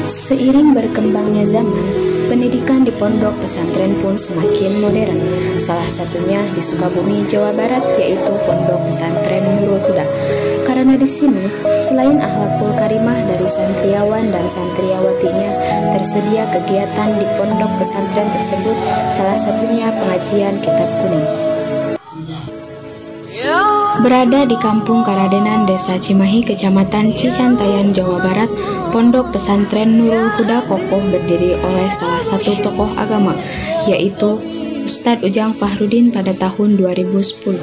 Seiring berkembangnya zaman, pendidikan di pondok pesantren pun semakin modern. Salah satunya di Sukabumi, Jawa Barat, yaitu Pondok Pesantren Nurul Huda. Karena di sini, selain akhlakul karimah dari santriawan dan santriawatinya, tersedia kegiatan di pondok pesantren tersebut, salah satunya pengajian Kitab Kuning. Berada di Kampung Karadenan, Desa Cimahi, Kecamatan Cicantayan, Jawa Barat, Pondok Pesantren Nurul Huda kokoh berdiri oleh salah satu tokoh agama, yaitu Ustadz Ujang Fahrudin pada tahun 2010.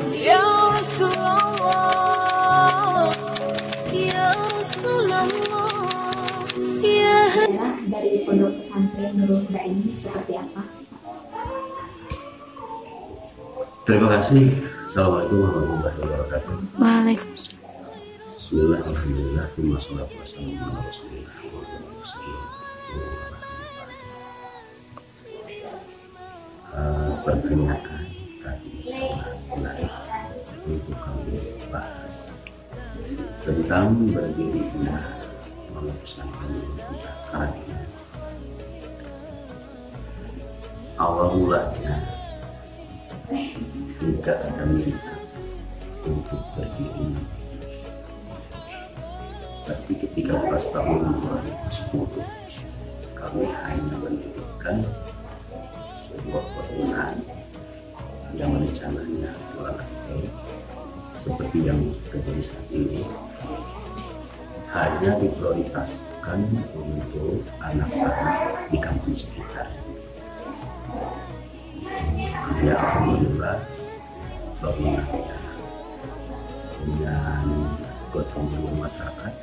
Dari Pondok Pesantren Nurul Huda ini seperti apa? Terima kasih. Assalamualaikum warahmatullahi wabarakatuh. Waalaikumsalam. Bismillah, alhamdulillah, wassalatu wassalamu ala rasulillah. Perkenalkan tadi sangat menarik untuk kami bahas tentang berdirinya Pondok Pesantren Nurul Huda Karadenan. Awal mulanya tidak ada minat untuk berdiri, tapi ketika pas tahun 2010 kami hanya mendirikan sebuah bangunan yang rencananya kurang lebih seperti yang terjadi saat ini, hanya diprioritaskan untuk anak-anak di kampung sekitar. Ya, alhamdulillah bangunannya dengan gotong royong masyarakat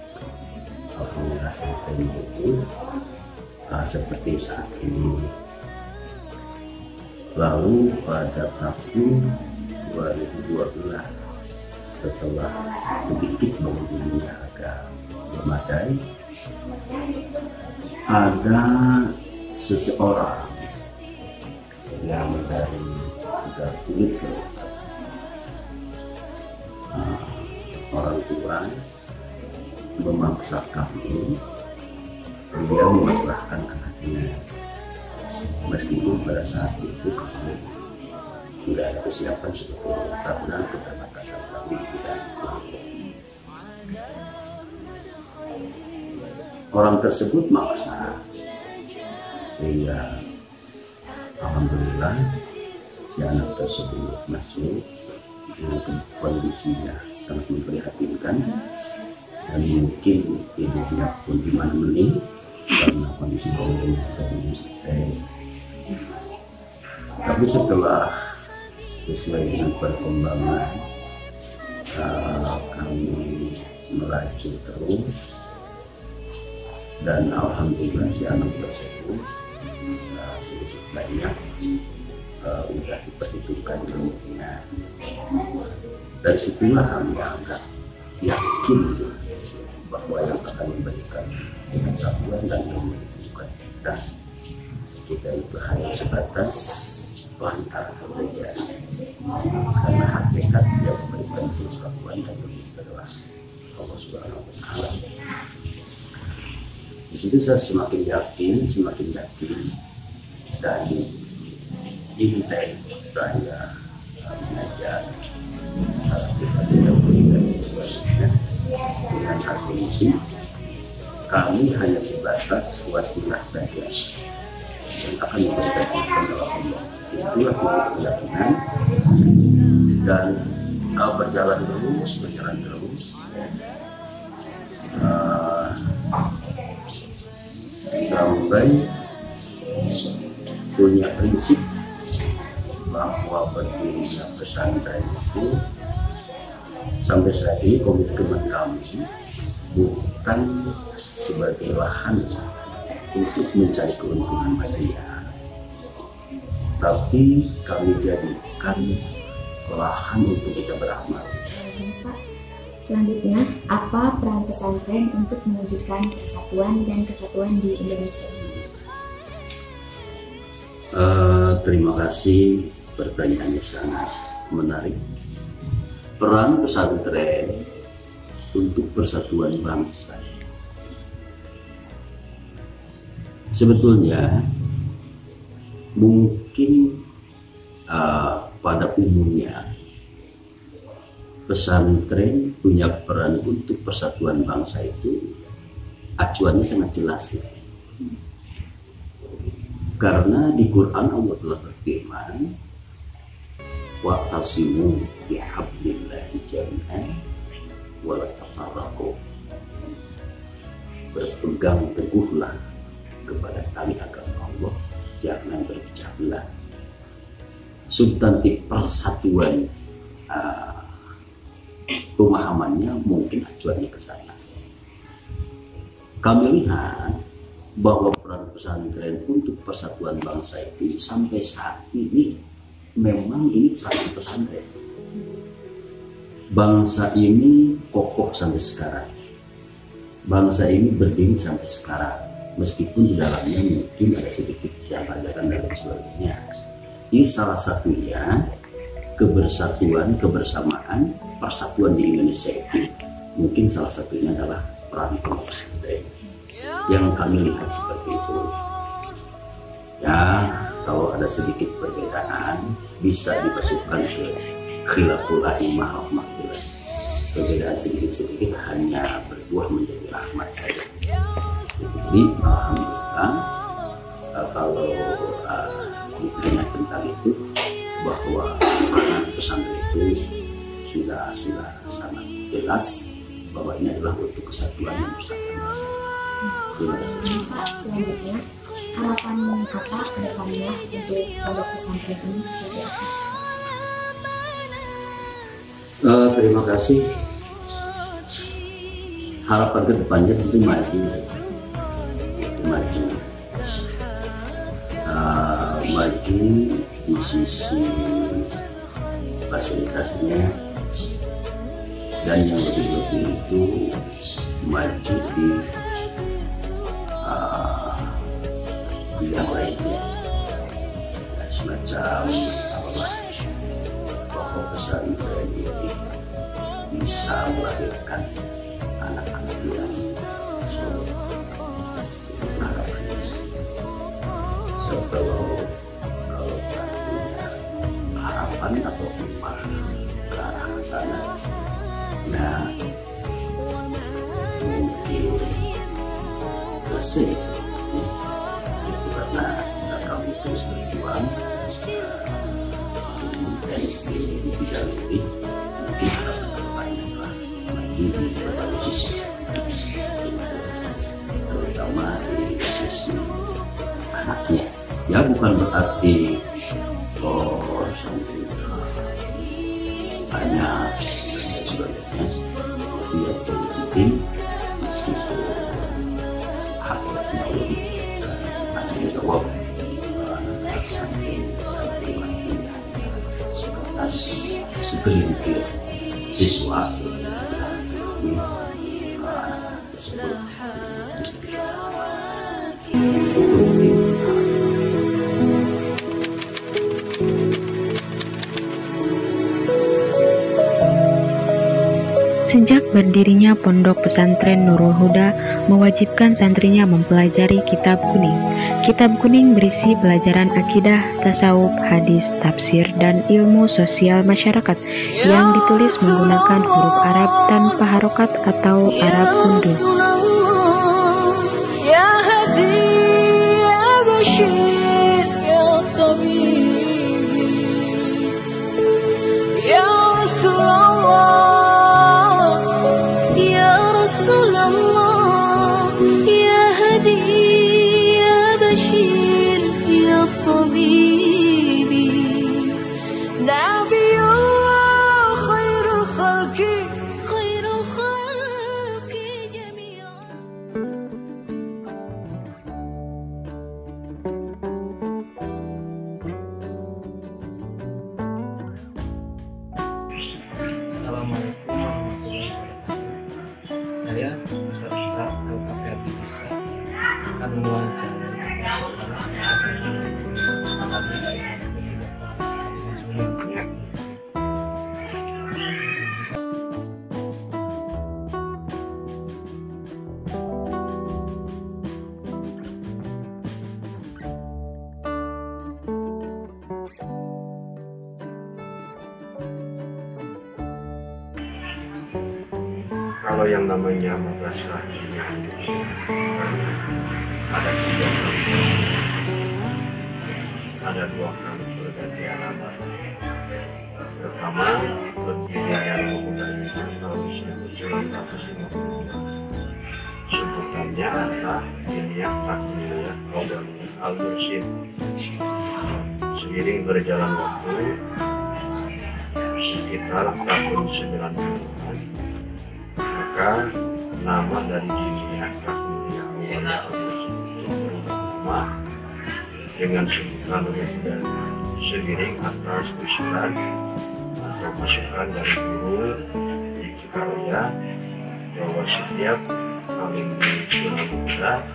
alhamdulillah sampai bagus seperti saat ini. Lalu pada tahun 2012 setelah sedikit bangunannya agak memadai, ada seseorang yang dari kulit orang tua memaksa kami, dia memasrahkan anaknya, meskipun pada saat itu kami tidak ada kesiapan sebetulnya karena keterbatasan kami di bidang ekonomi. Orang tersebut maksa, sehingga alhamdulillah si anak tersebut masuk dengan kondisinya sangat memprihatinkan, dan mungkin ibunya pun dimana-mana karena kondisi keuangannya sudah belum selesai. Tapi setelah sesuai dengan perkembangan kami melaju terus, dan alhamdulillah si anak tersebut sedikit banyak sudah diperhitungkan ilmunya. Dari situlah kami agak yakin bahwa yang akan memberikan pengetahuan dan ilmu itu bukan kita itu hanya sebatas pelantara saja, karena hakikat yang memberikan pengetahuan dan ilmu adalah Allah Subhanahu wa Ta'ala. Di situ saya semakin yakin dan intent saya mengajar kepada yang dengan asumsi kami hanya sebatas wasilah saja yang akan memberikan kepada Allah. Itulah keyakinan, dan kau berjalan terus sampai punya prinsip bahwa berdirinya pesantren itu sampai saat ini komitmen kami bukan sebagai lahan untuk mencari keuntungan material, tapi kami jadikan lahan untuk kita beramal. Selanjutnya, apa peran pesantren untuk mewujudkan persatuan dan kesatuan di Indonesia? Terima kasih, pertanyaannya sangat menarik. Peran pesantren untuk persatuan bangsa. Sebetulnya mungkin pada umumnya pesantren punya peran untuk persatuan bangsa itu acuannya sangat jelas ya. Karena di Quran Allah telah berfirman, wa'tasimu bihablillahi jami'an wa la tafarraqu. Berpegang teguhlah kepada tali agama Allah, jangan berpecah belah. Substantif persatuan pemahamannya mungkin acuannya ke sana. Kami lihat bahwa peran pesantren untuk persatuan bangsa itu sampai saat ini memang ini peran pesantren. Bangsa ini kokoh sampai sekarang. Bangsa ini berdiri sampai sekarang. Meskipun di dalamnya mungkin ada sedikit keanekaragaman dan sebagainya. Ini salah satunya kebersatuan, kebersamaan, persatuan di Indonesia itu. Mungkin salah satunya adalah peran pesantren. Yang kami lihat seperti itu. Ya, kalau ada sedikit perbedaan bisa dimasukkan ke khilaful a'imah rahmatullah. Perbedaan sedikit-sedikit hanya berbuah menjadi rahmat saja. Jadi alhamdulillah kalau ditanya tentang itu, bahwa peran pesantren itu sudah sangat jelas bahwa ini adalah untuk kesatuan dan persatuan. Terima kasih. Selanjutnya, harapan apa ke depannya untuk pondok pesantren ini seperti apa? Terima kasih. Harapan ke depannya tentu maju. Maju di sisi fasilitasnya, dan yang lebih itu maju di bidang lainnya, semacam bahwa pesantren ini bisa melahirkan anak-anak yang harapannya. Kalau harapan atau upah ke arah sana, nah mungkin selesai itu, karena kami terus berjuang dari segi di bidang ini. Mungkin harapan kedepannya adalah maju di berbagai sisi, terutama di sisi anaknya. Ya, bukan berarti sampai banyak dan sebagainya, tapi yang penting meskipun hakikatnya lebih tanggung jawab sampai sebatas segelintir siswa tersebut. Sejak berdirinya Pondok Pesantren Nurul Huda mewajibkan santrinya mempelajari Kitab Kuning. Kitab Kuning berisi pelajaran akidah, tasawuf, hadis, tafsir, dan ilmu sosial masyarakat yang ditulis menggunakan huruf Arab tanpa harokat atau Arab Undu. Assalamualaikum warahmatullahi wabarakatuh. Saya peserta LKPAB bisa akan mewawancarai sekolah Kalau yang namanya madrasah ini ada dua kali pergantian nama. Pertama, pendirian pemuda itu tahun 1952. Sebutannya adalah Diniyah Takmiliyah Qauliyah Al-Mursyid. Seiring berjalan waktu, sekitar tahun 90-an, maka nama dari Diniyah Takmiliyah Qauliyah Al-Mursyid itu berubah nama dengan sebutan pemuda, seiring atas usulan atau masukan dari guru di Cikaroya bahwa setiap alumni Sunan Muda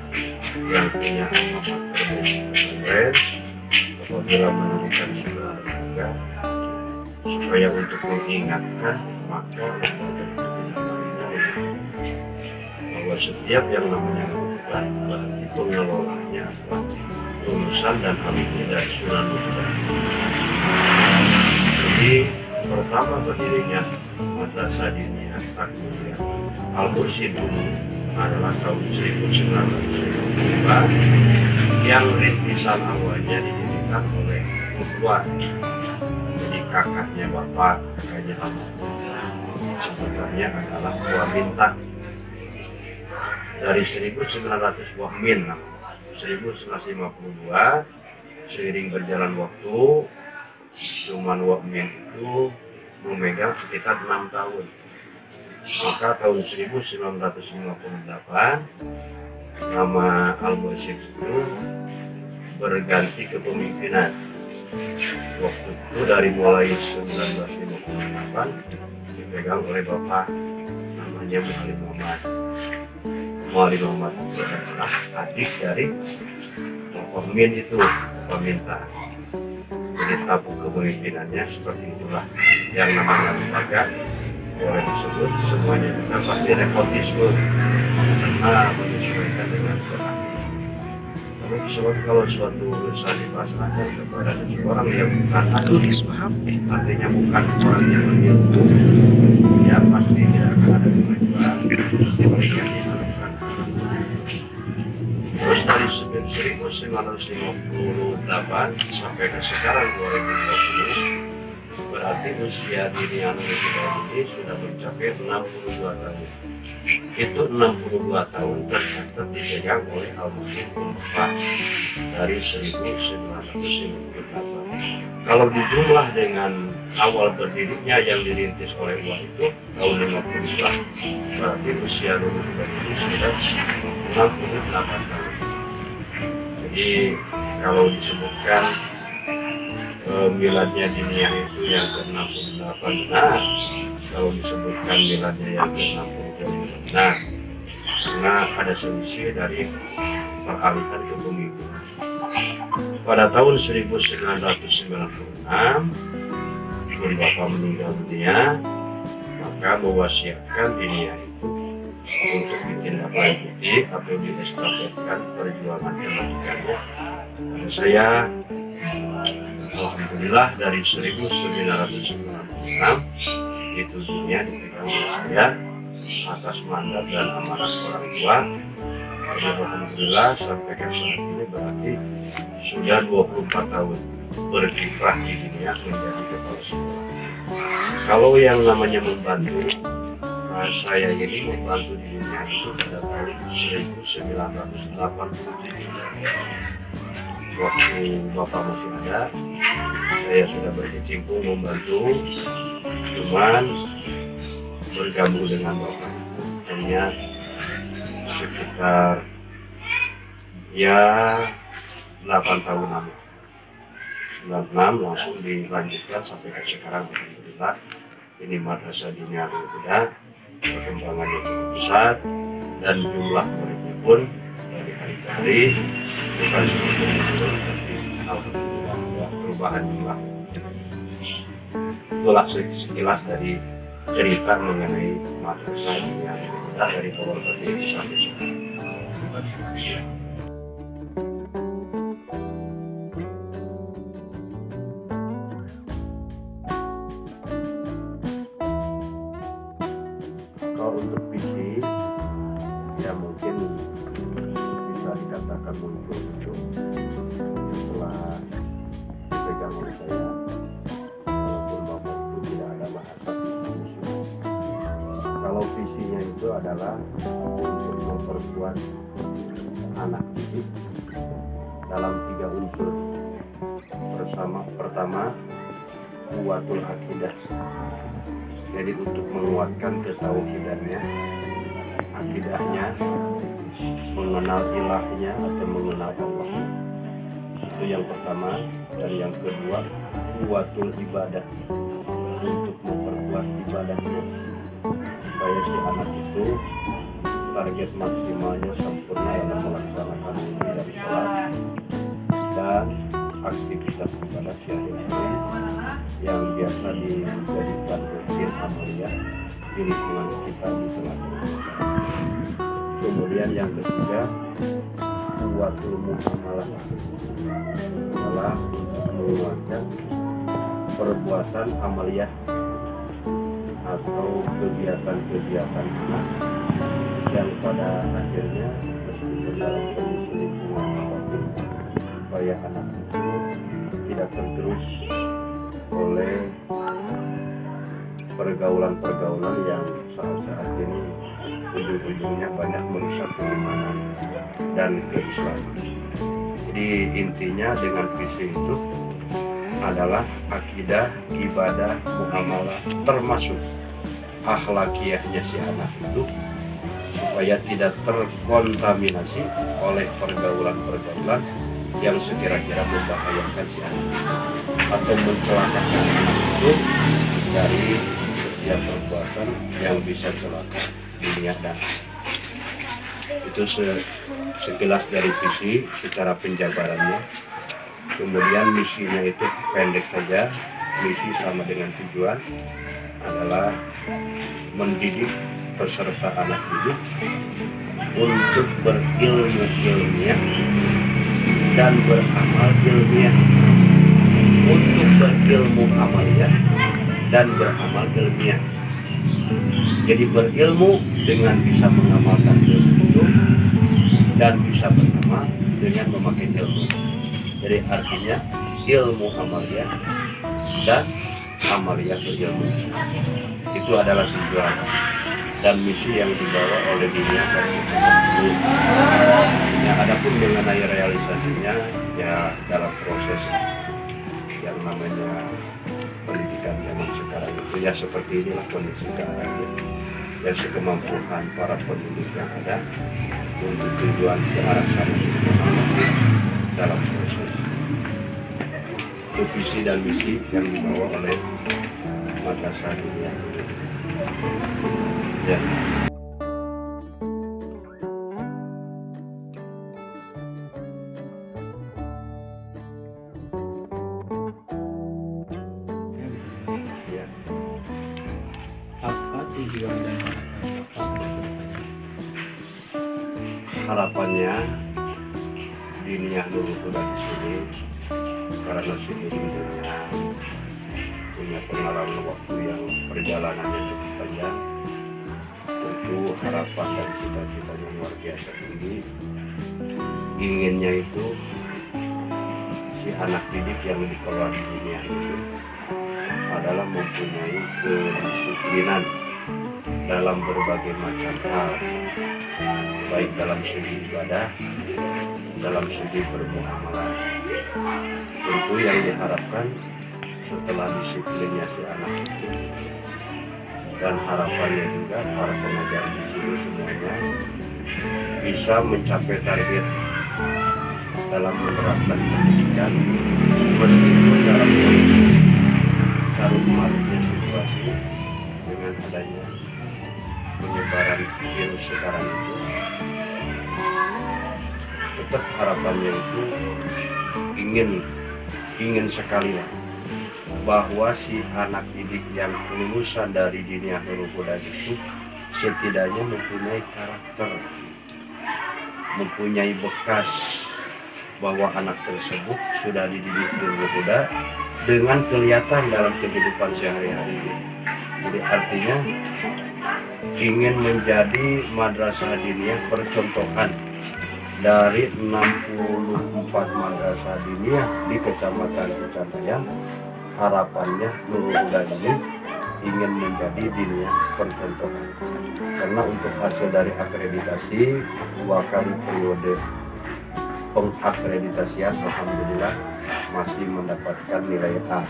yang punya alma mater basic pesantren apabila mendirikan sebuah lembaga, supaya untuk mengingatkan maka lembaga itu namanya bahwa setiap yang namanya lembaga berarti pengelolanya adalah lulusan dan alumni dari Sunan Muda. Jadi pertama berdirinya Madrasah Diniyah Takmiliyah Al-Mursyid dulu adalah tahun 1952 yang rintisan awalnya didirikan oleh Mutwa, jadi kakaknya bapak, kakaknya almarhum, sebenarnya adalah Waminta. Dari 1900 Wamin 1952, seiring berjalan waktu, cuman Wamin itu memegang sekitar 6 tahun. Maka tahun 1958 nama Al-Mursyid itu berganti kepemimpinan. Waktu itu dari mulai 1958 dipegang oleh bapak namanya Muhalim Muhammad. Muhalim Muhammad itu adalah adik dari Wamin itu, Waminta. Jadi tabung kepemimpinannya seperti itulah yang namanya lembaga. Boleh disebut semuanya juga pasti nepotisme karena menyesuaikan dengan keadaan. Kalau suatu urusan dipasrahkan kepada seseorang yang bukan ahli, artinya bukan orang yang berilmu, ya pasti tidak akan ada kemajuan seperti yang diharapkan. Terus dari 1958 sampai ke sekarang 2020, berarti usia Diniyah ini sudah mencapai 62 tahun. Itu 62 tahun tercatat dipegang oleh almarhum Bapak dari 1958. Kalau dijumlah dengan awal berdirinya yang dirintis oleh Wah itu tahun 50, berarti usia Diniyah ini sudah 68 tahun. Jadi kalau disebutkan miladnya Diniyah itu yang ke-68, nah kalau disebutkan miladnya yang ke-62, nah karena ada selisih dari peralihan kepemimpinan. Pada tahun 1996 pun Bapak meninggal dunia, maka mewasiatkan Diniyah itu untuk ditindaklanjuti atau diestafetkan perjuangan kemerdekaan. Pada saya, alhamdulillah dari 1996 itu Diniyah dipegang oleh saya atas mandat dan amanat orang tua. Alhamdulillah sampai ke saat ini berarti sudah 24 tahun berkiprah di Diniyah menjadi kepala sekolah. Kalau yang namanya membantu, saya ini membantu di Diniyah itu pada tahun 1987. Waktu Bapak masih ada, saya sudah berkecimpung membantu, cuman bergabung dengan Bapak hanya sekitar ya 8 tahun lama. 96 langsung dilanjutkan sampai ke sekarang. Alhamdulillah ini Madrasah Diniyah Al-Huda perkembangannya cukup pesat dan jumlah muridnya pun dari hari ke hari bukan seperti itu, tapi alhamdulillah ada perubahan jumlah. Itulah sekilas dari cerita mengenai Madrasah Diniyah Al-Huda dari awal berdiri sampai sekarang. Kalau untuk visi ya mungkin bisa dikatakan muncul itu setelah dipegang oleh saya, walaupun bapak itu tidak ada bahasa visi. Kalau visinya itu adalah untuk memperkuat anak didik dalam 3 unsur. Pertama, kuwatul akidah. Jadi untuk menguatkan ketauhidannya, akidahnya, mengenal ilahnya atau mengenal Allah. Itu yang pertama. Dan yang kedua, kuwatul ibadah, untuk memperkuat ibadahnya supaya si anak itu target maksimalnya sempurna dalam melaksanakan wudhu dan sholat dan aktivitas ibadah sehari-hari yang biasa dijadikan rutin amalia di lingkungan kita di tengah-tengah masyarakat. Kemudian yang ketiga, kuwatul muamalah, adalah untuk menguatkan perbuatan amaliyah atau kegiatan-kegiatan anak yang pada akhirnya meskipun dalam kondisi lingkungan apapun, supaya anak itu tidak tergerus oleh pergaulan-pergaulan yang saat ini ujung-ujungnya banyak merusak keimanan dan keislaman. Jadi intinya dengan visi itu adalah akidah, ibadah, muamalah, termasuk akhlakiyahnya si anak itu, supaya tidak terkontaminasi oleh pergaulan-pergaulan yang sekira-kira membahayakan si anak atau mencelakakan anak itu dari setiap perbuatan yang bisa celaka dunia dan itu sekilas dari visi secara penjabarannya. Kemudian misinya itu pendek saja, misi sama dengan tujuan adalah mendidik peserta anak didik untuk berilmu ilmiah dan beramal ilmiah, untuk berilmu amaliyah dan beramal ilmiah. Jadi berilmu dengan bisa mengamalkan ilmu itu dan bisa beramal dengan memakai ilmu. Jadi artinya ilmu amaliyah dan amaliyah ilmu. Itu adalah tujuan dan misi yang dibawa oleh dunia dari itu. Ya, adapun mengenai realisasinya ya dalam proses yang namanya pendidikan zaman sekarang itu ya seperti inilah kondisi sekarang ya sekemampuan para pendidik yang ada untuk tujuan ke arah sana dalam proses itu visi dan misi yang dibawa oleh madrasah dunia ya. Apa tujuan dan harapan Bapak? Harapannya Diniyah Nurul Huda di sini karena si Diniyah punya pengalaman waktu yang perjalanannya cukup panjang, tentu harapan dan cita-citanya luar biasa tinggi. Inginnya itu si anak didik yang dikelola di Diniyah itu adalah mempunyai kedisiplinan dalam berbagai macam hal, baik dalam segi ibadah, dalam segi bermuamalah. Tentu yang diharapkan setelah disiplinnya si anak itu dan harapannya juga para pengajar di sini semuanya bisa mencapai target dalam menerapkan pendidikan meskipun dalam kondisi carut marutnya situasi dengan adanya penyebaran virus sekarang itu. Tetap harapannya itu ingin sekali lah bahwa si anak didik yang kelulusan dari Diniyah Nurul Huda itu setidaknya mempunyai karakter, mempunyai bekas bahwa anak tersebut sudah dididik Nurul Huda dengan kelihatan dalam kehidupan sehari-hari. Jadi artinya ingin menjadi madrasah diniyah percontohan dari 64 madrasah diniyah di Kecamatan Pecandayan. Harapannya Nurul Huda ini ingin menjadi diniyah percontohan, karena untuk hasil dari akreditasi 2 kali periode pengakreditasian alhamdulillah masih mendapatkan nilai A.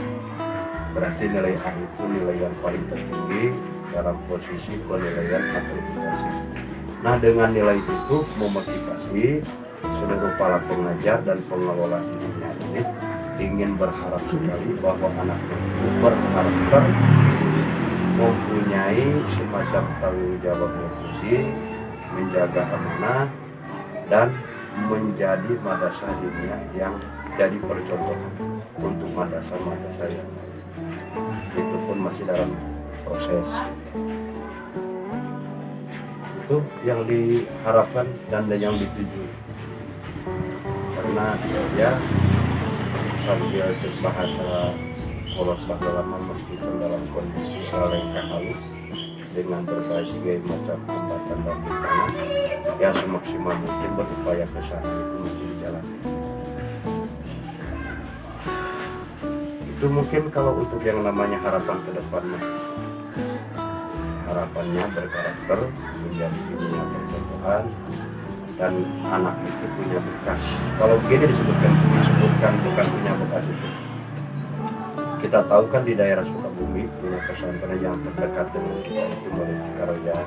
Berarti nilai A itu nilai yang paling tertinggi dalam posisi penilaian akreditasi. Nah, dengan nilai itu memotivasi seluruh para pengajar dan pengelola diniyah ini ingin berharap sekali bahwa anaknya itu berkarakter, mempunyai semacam tanggung jawab tinggi, menjaga amanah, dan menjadi madrasah diniyah yang jadi percontohan untuk madrasah-madrasah yang lain. Itu pun masih dalam proses. Itu yang diharapkan dan yang dituju. Karena ya sambil cek bahasa kolot lama meskipun dalam kondisi lengkah halus dengan berbagai macam hambatan dan rintangan, ya semaksimal mungkin berupaya ke sana itu masih dijalani. Itu mungkin kalau untuk yang namanya harapan ke depan, harapannya berkarakter, menjadi diniyah percontohan, dan anak itu punya bekas. Kalau begini disebutkan bukan punya bekas itu. Kita tahu kan di daerah Sukabumi punya pesantren yang terdekat dengan kita itu mulai Cikaraya,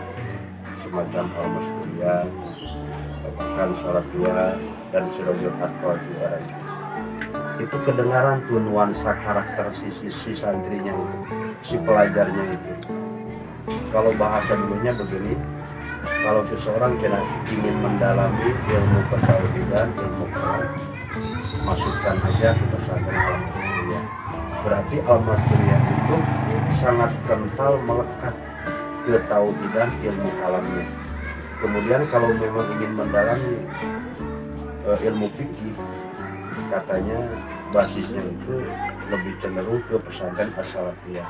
semacam Al-Masturia, bahkan Salafiyah dan Sirajul Atfal juga ada. Itu kedengaran tuh nuansa karakter si santrinya itu, si pelajarnya itu. Kalau bahasa dulunya begini, kalau seseorang ingin mendalami ilmu ketauhidan, ilmu kalam, masukkan aja ke pesantren Al-Masturia. Berarti Al-Masturia itu sangat kental melekat ke tauhidan, ilmu kalamnya. Kemudian kalau memang ingin mendalami ilmu fikih, katanya basisnya itu lebih cenderung ke pesantren As-Salafiyah.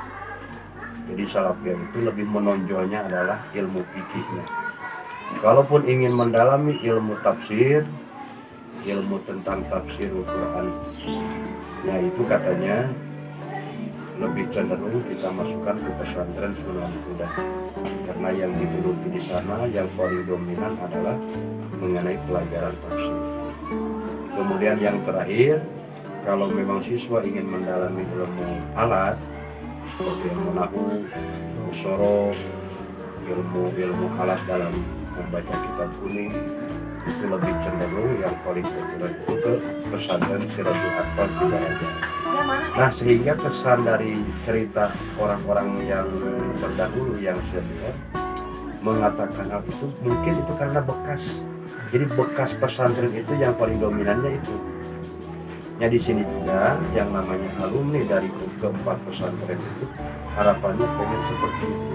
Jadi Salafiyah itu lebih menonjolnya adalah ilmu fikihnya. Kalaupun ingin mendalami ilmu tafsir, ilmu tentang tafsir Al-Quran, ya itu katanya lebih cenderung kita masukkan ke pesantren Sunan Huda, karena yang dituruti di sana yang paling dominan adalah mengenai pelajaran tafsir. Kemudian yang terakhir, kalau memang siswa ingin mendalami ilmu alat seperti ilmu nahwu, ilmu sorof, ilmu alat dalam membaca kitab kuning, itu lebih cenderung yang paling populer itu ke pesantren Sirajul Atfal Cikaraya. Nah, sehingga kesan dari cerita orang-orang yang terdahulu yang senior mengatakan hal itu, mungkin itu karena bekas. Jadi bekas pesantren itu yang paling dominannya itu. Ya di sini juga yang namanya alumni dari keempat pesantren itu harapannya pengen seperti itu.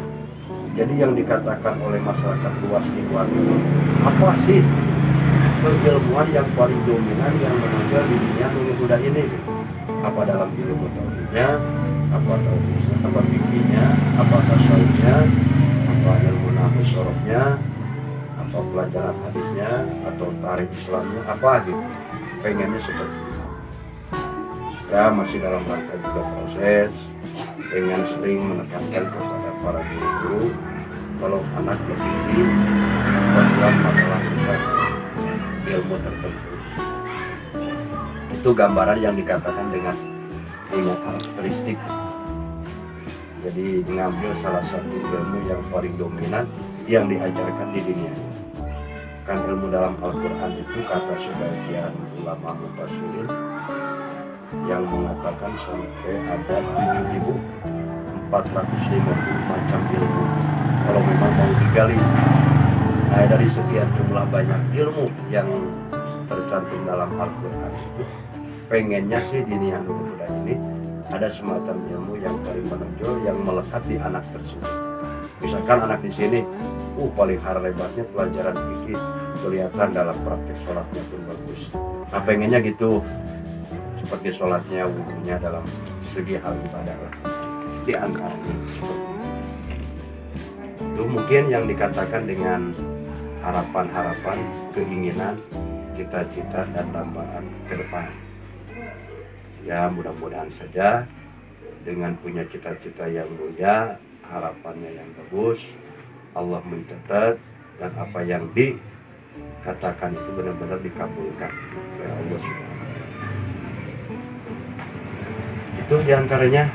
Jadi yang dikatakan oleh masyarakat luas di luar itu, apa sih keilmuan yang paling dominan yang menonjol di dunia Nurul Huda ini? Gitu. Apa dalam ilmu tauhidnya, apa fikihnya, apa tasawufnya, apa ilmu nahwu sorofnya, apa pelajaran hadisnya, atau tarikh Islamnya, apa gitu. Pengennya seperti itu. Ya masih dalam rangka juga proses, dengan sering menekankan kepada para guru kalau anak lebih dalam masalah urusan ilmu tertentu. Itu gambaran yang dikatakan dengan karakteristik. Jadi mengambil salah satu ilmu yang paling dominan yang diajarkan di dunia. Kan ilmu dalam Al-Quran itu kata sebagian ulama mufassirin yang mengatakan sampai ada 7.450 macam ilmu kalau memang mau digali. Nah, dari sekian jumlah banyak ilmu yang tercantum dalam Al-Quran itu, pengennya sih diniyah Nurul Huda ini ada semacam ilmu yang paling menonjol yang melekat di anak tersebut. Misalkan anak di sini, paling hebatnya pelajaran fikih, kelihatan dalam praktek sholatnya pun bagus. Nah, pengennya gitu, seperti sholatnya, wudhunya dalam segi hal ibadah lah. Di antaranya seperti itu. Itu mungkin yang dikatakan dengan harapan-harapan, keinginan, cita-cita dan dambaan ke depan. Ya, mudah-mudahan saja dengan punya cita-cita yang mulia, harapannya yang bagus, Allah mencatat dan apa yang dikatakan itu benar-benar dikabulkan oleh Allah Subhanahu wa Ta'ala. Itu diantaranya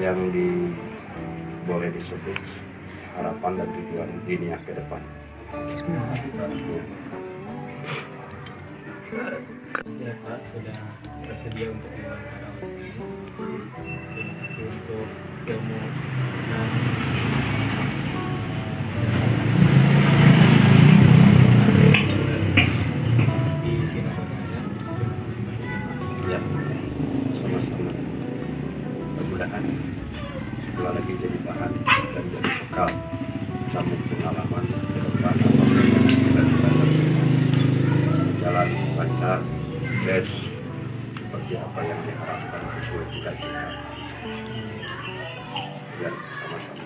yang boleh disebut harapan dan tujuan dunia ke depan. Siapa sudah bersedia untuk diwawancara waktu ini. Terima kasih untuk ilmu dan di sini saya. Ya, sama-sama. Mudah-mudahan setelah lagi jadi bahan dan jadi bekal sambung pengalaman ke depan apapun yang kita lakukan, jalan lancar, sukses seperti apa yang diharapkan sesuai cita-cita. Dan sama-sama.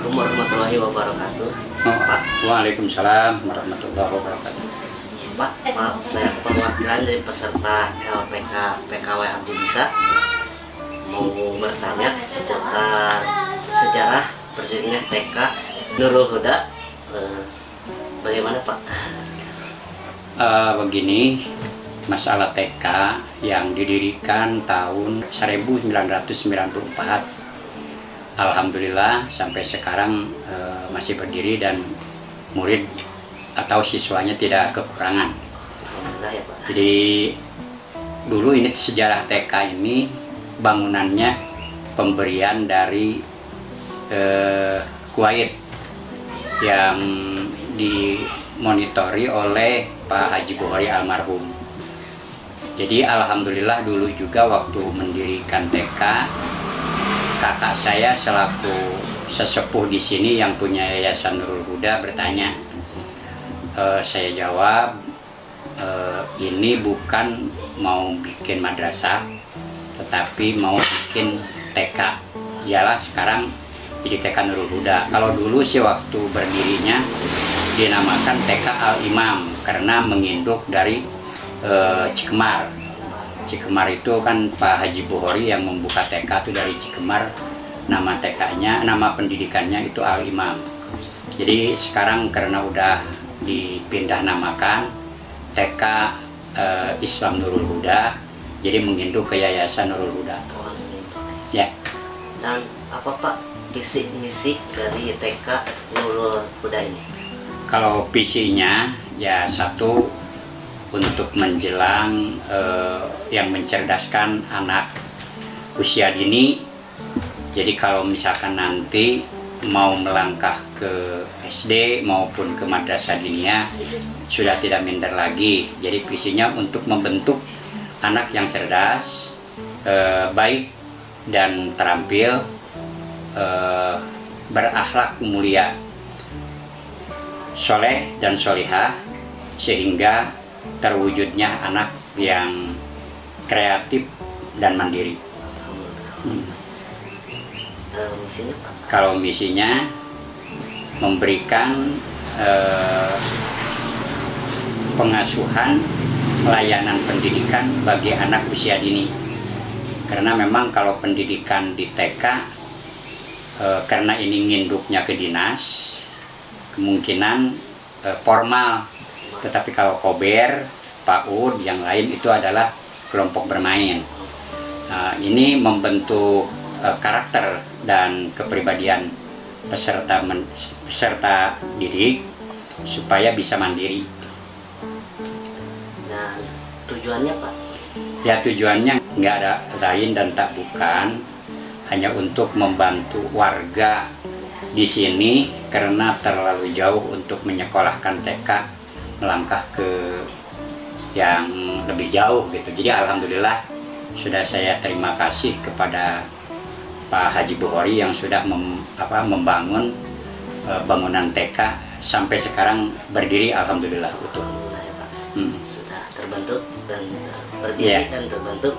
Warahmatullahi wabarakatuh. Pak. Waalaikumsalam warahmatullahi wabarakatuh. Pak, maaf saya perwakilan dari peserta LPK PKW Abdi Bisa mau bertanya seputar sejarah berdirinya TK Nurul Huda. Bagaimana Pak? Begini, masalah TK yang didirikan tahun 1994. Alhamdulillah sampai sekarang masih berdiri dan murid atau siswanya tidak kekurangan. Alhamdulillah ya Pak. Jadi dulu ini sejarah TK ini bangunannya pemberian dari Kuwait yang dimonitori oleh Pak Haji Bukhari almarhum. Jadi alhamdulillah dulu juga waktu mendirikan TK, kakak saya selaku sesepuh di sini yang punya Yayasan Nurul Huda bertanya. Saya jawab, ini bukan mau bikin madrasah, tetapi mau bikin TK. Ialah sekarang jadi TK Nurul Huda. Kalau dulu sih waktu berdirinya dinamakan TK Al-Imam karena menginduk dari Cikemar. Cikemar itu kan Pak Haji Bukhari yang membuka TK itu dari Cikemar. Nama TK-nya, nama pendidikannya itu Al-Imam. Jadi sekarang karena udah dipindah namakan TK Islam Nurul Huda, jadi menginduk ke Yayasan Nurul Huda. Ya. Dan apa Pak visi misi dari TK Nurul Huda ini? Kalau visinya ya satu, untuk menjelang yang mencerdaskan anak usia dini Jadi kalau misalkan nanti mau melangkah ke SD maupun ke madrasah diniyah sudah tidak minder lagi. Jadi visinya untuk membentuk anak yang cerdas, baik dan terampil, berakhlak mulia, soleh dan solihah, sehingga terwujudnya anak yang kreatif dan mandiri. Misinya Pak? Kalau misinya memberikan pengasuhan, layanan pendidikan bagi anak usia dini. Karena memang kalau pendidikan di TK, karena ini nginduknya ke dinas, kemungkinan formal. Tetapi kalau kober, PAUD, yang lain itu adalah kelompok bermain. Ini membentuk karakter dan kepribadian peserta didik supaya bisa mandiri. Nah, tujuannya Pak? Ya, tujuannya nggak ada lain dan tak bukan, hanya untuk membantu warga di sini karena terlalu jauh untuk menyekolahkan TK, melangkah ke yang lebih jauh gitu. Jadi alhamdulillah sudah saya terima kasih kepada Pak Haji Bukhari yang sudah membangun bangunan TK sampai sekarang berdiri, alhamdulillah utuh. Alhamdulillah ya Pak. Sudah terbentuk dan berdiri dan terbentuk.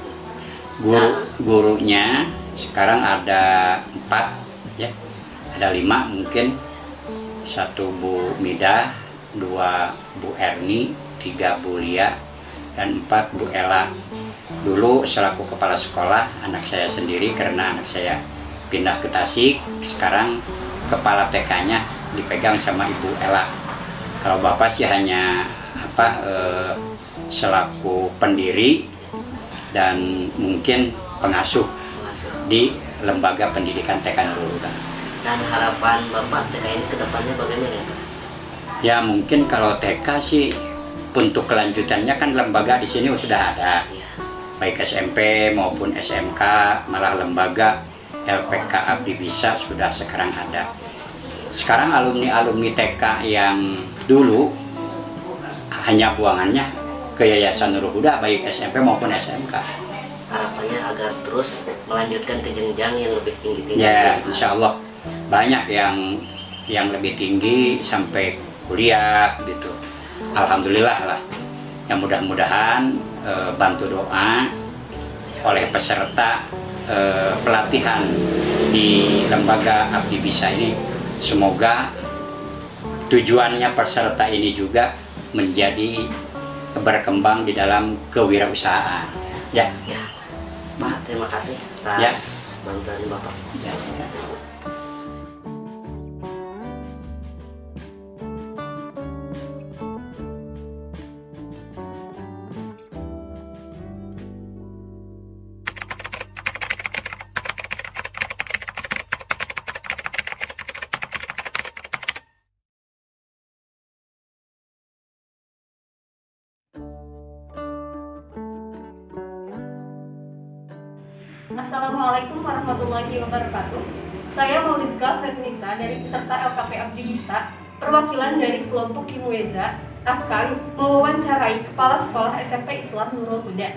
Gurunya sekarang ada 4 ya, ada 5 mungkin, 1 Bu Mida, 2 Bu Erni, 3 Bu Lia, dan 4 Bu Ella. Dulu selaku kepala sekolah anak saya sendiri karena anak saya pindah ke Tasik. Sekarang kepala TK-nya dipegang sama Ibu Ella. Kalau Bapak sih hanya selaku pendiri dan mungkin pengasuh di lembaga pendidikan TK Nurul Huda. Dan harapan Bapak TK ini ke depannya bagaimana ya Pak? Ya mungkin kalau TK sih untuk kelanjutannya kan lembaga di sini sudah ada, baik SMP maupun SMK, malah lembaga LPK Abdi Bisa sudah sekarang ada. Sekarang alumni TK yang dulu hanya buangannya ke Yayasan Nurul Huda, baik SMP maupun SMK. Harapannya agar terus melanjutkan ke jenjang yang lebih tinggi-tinggi. Ya, insya Allah banyak yang lebih tinggi sampai kuliah gitu. Alhamdulillah lah. Yang mudah-mudahan bantu doa oleh peserta pelatihan di lembaga Abdi Bisa ini, semoga tujuannya peserta ini juga menjadi berkembang di dalam kewirausahaan. Ya. Ya, Pak, terima kasih atas bantuan Bapak. Ya. Assalamualaikum warahmatullahi wabarakatuh. Saya Maurizka Fernisa dari peserta LKP Abdi Bisa, perwakilan dari kelompok Kimueza, akan mewawancarai Kepala Sekolah SMP Islam Nurul Huda.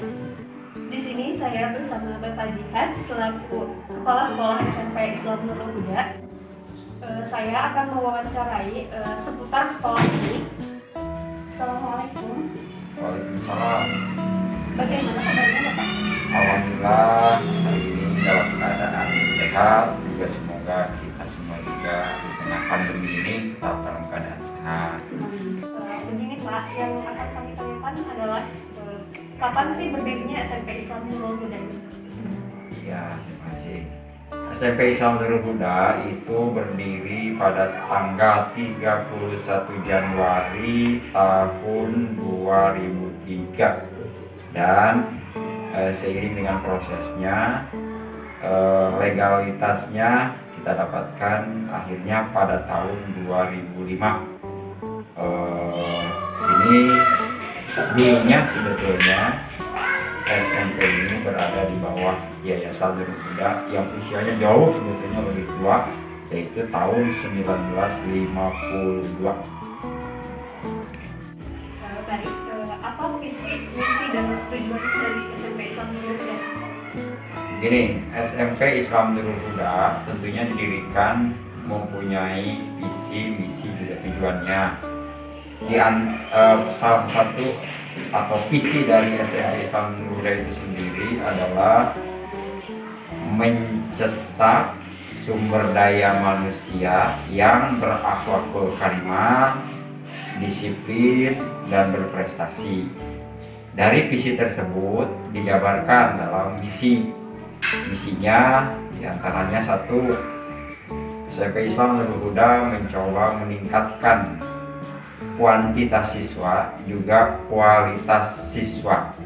Di sini saya bersama Bapak Jihad selaku Kepala Sekolah SMP Islam Nurul Huda. Saya akan mewawancarai seputar sekolah ini. Assalamualaikum. Waalaikumsalam. Bagaimana kabarnya Bapak? Alhamdulillah hari ini dalam keadaan sehat, juga semoga kita semua juga di tengah pandemi ini tetap dalam keadaan sehat. Begini Pak, yang akan kami tanyakan adalah kapan sih berdirinya SMP Islam Nurul Huda? Ya, terima kasih. SMP Islam Nurul Huda itu berdiri pada tanggal 31 Januari tahun 2003 dan seiring dengan prosesnya, legalitasnya kita dapatkan akhirnya pada tahun 2005. Ini dealnya sebetulnya SMP ini berada di bawah Yayasan Nurul Huda yang usianya jauh sebetulnya lebih tua, yaitu tahun 1952. Baik, apa visi, misi, dan tujuan dari SMP Islam Nurul Huda? Gini, SMP Islam Nurul Huda tentunya didirikan mempunyai visi, misi, juga tujuannya. Salah satu atau visi dari SMP Islam Nurul Huda itu sendiri adalah mencetak sumber daya manusia yang berakhlakul karimah, disiplin, dan berprestasi. Dari visi tersebut dijabarkan dalam misinya diantaranya satu, SMP Islam Nurul Huda mencoba meningkatkan kuantitas siswa juga kualitas siswa.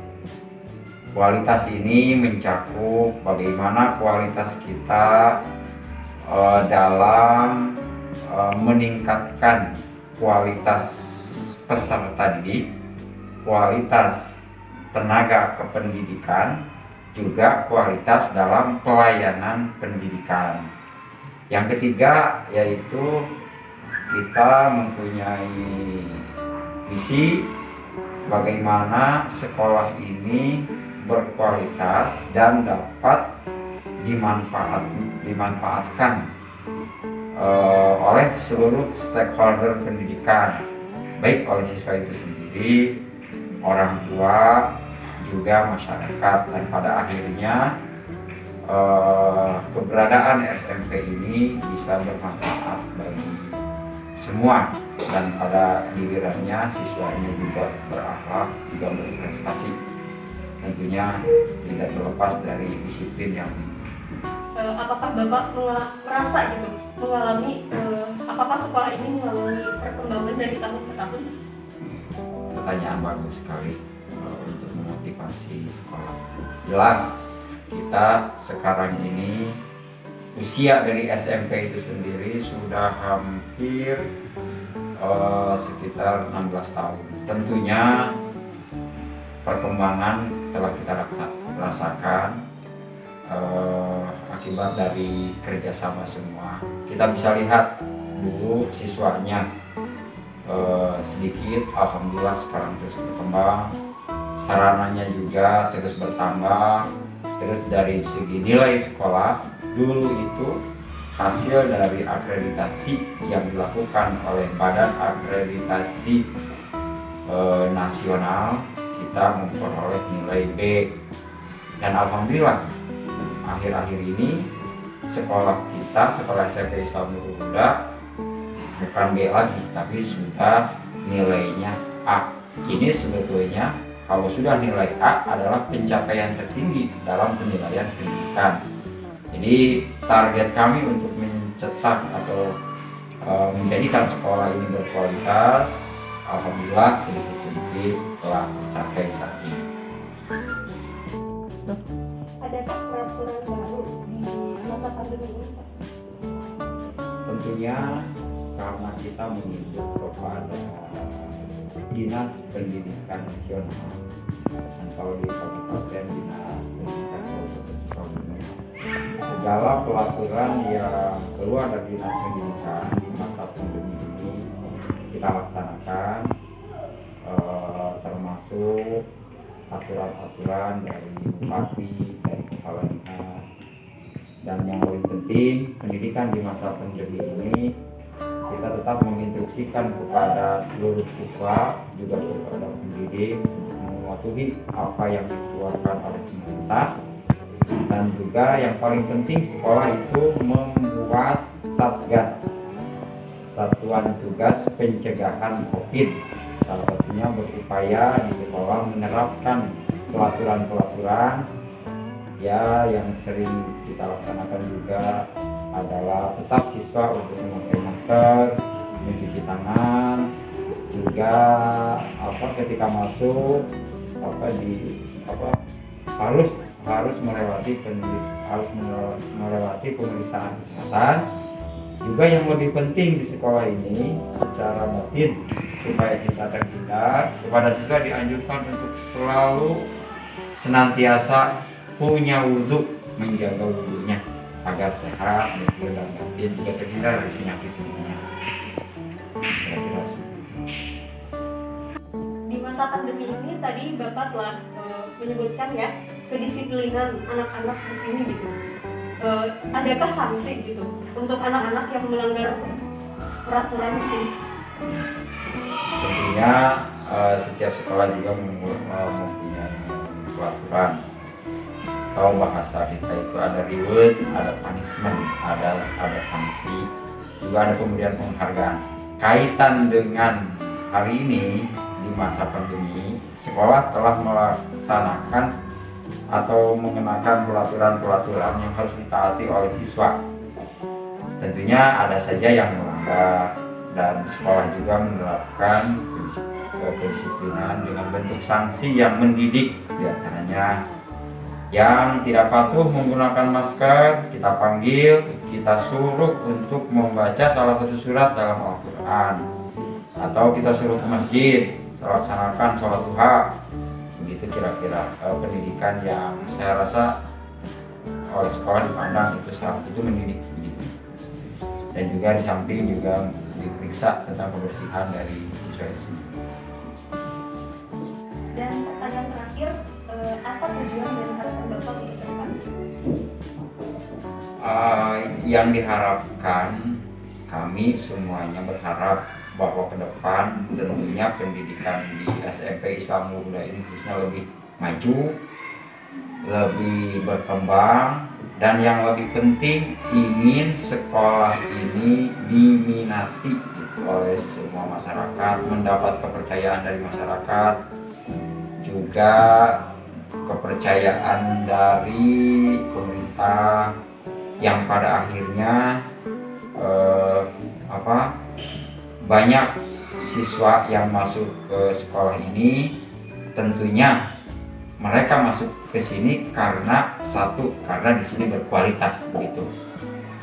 Kualitas ini mencakup bagaimana kualitas kita dalam meningkatkan kualitas peserta didik, kualitas tenaga kependidikan, juga kualitas dalam pelayanan pendidikan. Yang ketiga yaitu kita mempunyai visi bagaimana sekolah ini berkualitas dan dapat dimanfaatkan oleh seluruh stakeholder pendidikan, baik oleh siswa itu sendiri, orang tua, juga masyarakat. Dan pada akhirnya keberadaan SMP ini bisa bermanfaat bagi semua, dan pada gilirannya siswanya juga berakhlak, juga berprestasi. Tentunya tidak terlepas dari disiplin yang apakah Bapak merasa gitu mengalami apakah sekolah ini mengalami perkembangan dari tahun ke tahun? Pertanyaan bagus sekali untuk memotivasi sekolah. Jelas kita sekarang ini usia dari SMP itu sendiri sudah hampir sekitar 16 tahun. Tentunya perkembangan telah kita rasakan akibat dari kerjasama semua. Kita bisa lihat dulu siswanya sedikit, alhamdulillah sekarang terus berkembang, sarananya juga terus bertambah. Terus dari segi nilai sekolah, dulu itu hasil dari akreditasi yang dilakukan oleh Badan Akreditasi Nasional, kita memperoleh nilai B. Dan alhamdulillah akhir-akhir ini sekolah kita, sekolah SMP Islam Nurul Huda, bukan B lagi tapi sudah nilainya A. Ini sebetulnya kalau sudah nilai A adalah pencapaian tertinggi dalam penilaian pendidikan. Jadi target kami untuk mencetak atau menjadikan sekolah ini berkualitas, alhamdulillah sedikit-sedikit telah tercapai saat ini. Adakah peraturan baru di masa pandemi ini, Pak? Tentunya karena kita mengimbau kepada Dinas Pendidikan Nasional, dan kalau di Kabupaten Dinas Pendidikan Kabupaten Sukabumi, segala peraturan yang keluar dari Dinas Pendidikan di masa pandemi ini kita laksanakan, termasuk aturan-aturan dari bupati, dari kepala dinas. Dan yang paling penting, pendidikan di masa pandemi ini kita tetap menginstruksikan kepada seluruh siswa, juga kepada pendidik, mematuhi apa yang dikeluarkan oleh pemerintah. Dan juga yang paling penting, sekolah itu membuat satgas, satuan tugas pencegahan COVID. Salah satunya berupaya di sekolah menerapkan pelaturan-pelaturan ya yang sering kita laksanakan juga adalah tetap siswa untuk memakai masker, mencuci tangan, juga ketika masuk harus melewati pemeriksaan kesehatan. Juga yang lebih penting di sekolah ini secara batin supaya kita terhindar, kepada siswa dianjurkan untuk selalu senantiasa punya wudhu, menjaga wudhunya agar sehat, bersih dan batin, juga terhindar dari penyakit dunia. Kira-kira Di masa pandemi ini tadi Bapak telah menyebutkan ya kedisiplinan anak-anak di sini gitu. Adakah sanksi gitu untuk anak-anak yang melanggar peraturan di sini? tentunya setiap sekolah juga mempunyai peraturan, atau bahasa kita itu ada reward, ada punishment, ada sanksi, juga ada pemberian penghargaan. Kaitan dengan hari ini di masa pandemi, sekolah telah melaksanakan atau mengenakan peraturan-peraturan yang harus ditaati oleh siswa. Tentunya ada saja yang melanggar, dan sekolah juga menerapkan kedisiplinan dengan bentuk sanksi yang mendidik. Di antaranya yang tidak patuh menggunakan masker, kita panggil, kita suruh untuk membaca salah satu surat dalam Al-Quran, atau kita suruh ke masjid melaksanakan sholat duha. Begitu kira-kira pendidikan yang saya rasa oleh sekolah dipandang itu mendidik. Dan juga di samping juga diperiksa tentang kebersihan dari siswa itu sendiri. Dan pertanyaan terakhir, apa tujuan dan harapan Bapak untuk ke depan? Yang diharapkan, kami semuanya berharap bahwa ke depan tentunya pendidikan di SMP Islam Nurul Huda ini khususnya lebih maju, lebih berkembang, dan yang lebih penting ingin sekolah ini diminati oleh semua masyarakat, mendapat kepercayaan dari masyarakat, juga kepercayaan dari pemerintah, yang pada akhirnya banyak siswa yang masuk ke sekolah ini. Tentunya mereka masuk ke sini karena di sini berkualitas begitu.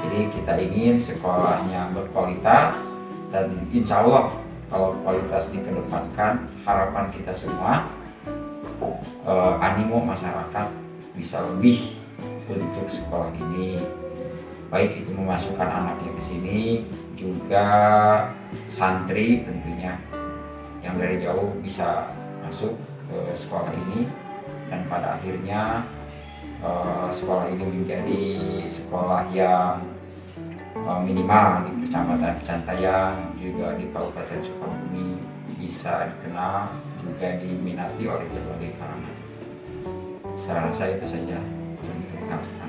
Jadi kita ingin sekolahnya berkualitas, dan insya Allah kalau kualitas dikedepankan, harapan kita semua animo masyarakat bisa lebih untuk sekolah ini, baik itu memasukkan anaknya ke sini, juga santri tentunya yang dari jauh bisa masuk ke sekolah ini, dan pada akhirnya sekolah ini menjadi sekolah yang minimal di Kecamatan Kecantayang, juga di Kabupaten Sukabumi bisa dikenal, juga diminati oleh berbagai kalangan. Saya rasa itu saja untuk harapan.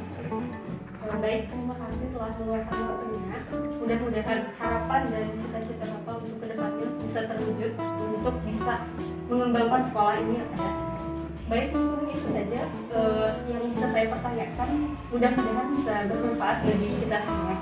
Baik, terima kasih telah meluangkan waktunya. Mudah-mudahan harapan dan cita-cita Bapak untuk kedepannya bisa terwujud untuk bisa mengembangkan sekolah ini yang ada. Baik, mungkin itu saja yang bisa saya pertanyakan. Mudah-mudahan bisa bermanfaat bagi kita semua.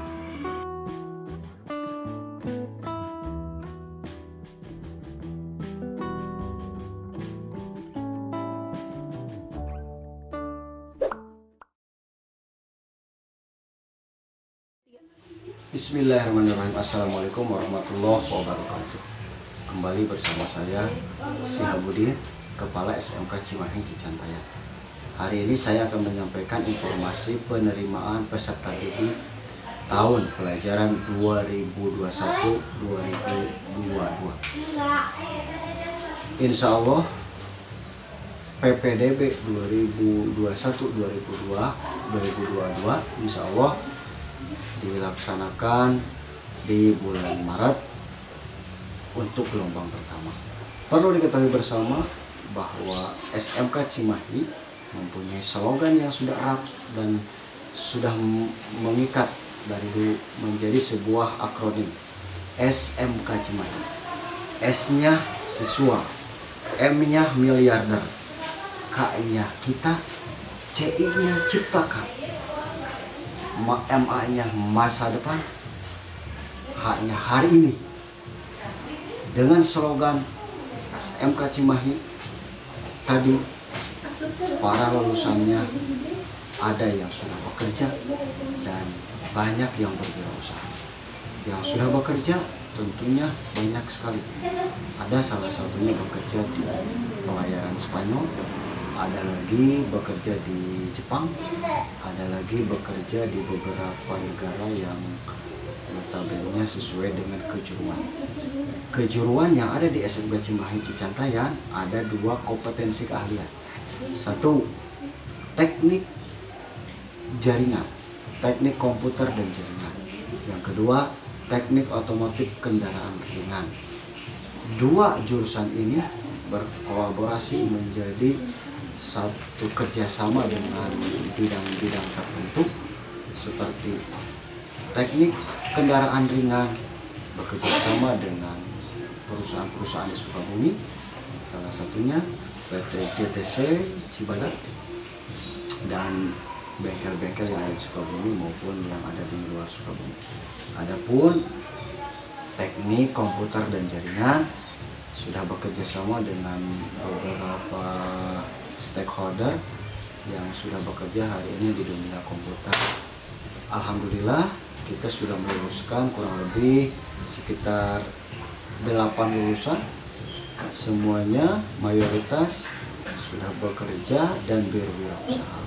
Bismillahirrahmanirrahim. Assalamualaikum warahmatullahi wabarakatuh. Kembali bersama saya Sihabudin, Kepala SMK Cimahi Cicantayang. Hari ini saya akan menyampaikan informasi penerimaan peserta didik tahun pelajaran 2021-2022. Insya Allah PPDB 2021-2022 Insya Allah dilaksanakan di bulan Maret untuk gelombang pertama. Perlu diketahui bersama bahwa SMK Cimahi mempunyai slogan yang sudah erat dan sudah mengikat dari dulu menjadi sebuah akronim SMK Cimahi. S-nya siswa, M-nya miliarder, K-nya kita, C-nya ciptakan, MA-nya masa depan, H-nya hari ini. Dengan slogan SMK Cimahi tadi, para lulusannya ada yang sudah bekerja dan banyak yang berwirausaha. Yang sudah bekerja tentunya banyak sekali. Ada salah satunya bekerja di pelayaran Spanyol, ada lagi bekerja di Jepang, ada lagi bekerja di beberapa negara yang notabene sesuai dengan kejuruan. Kejuruan yang ada di SMK Cimahi Cicantayan ada 2 kompetensi keahlian. 1, teknik jaringan, teknik komputer dan jaringan. Yang kedua, teknik otomotif kendaraan ringan. 2 jurusan ini berkolaborasi menjadi satu kerjasama dengan bidang-bidang tertentu seperti teknik kendaraan ringan bekerjasama dengan perusahaan-perusahaan di Sukabumi, salah satunya PT JTC Cibadak dan bengkel-bengkel yang ada di Sukabumi maupun yang ada di luar Sukabumi. Adapun teknik komputer dan jaringan sudah bekerja sama dengan beberapa stakeholder yang sudah bekerja hari ini di dunia komputer. Alhamdulillah kita sudah meluluskan kurang lebih sekitar 8 lulusan, semuanya mayoritas sudah bekerja dan berwirausaha.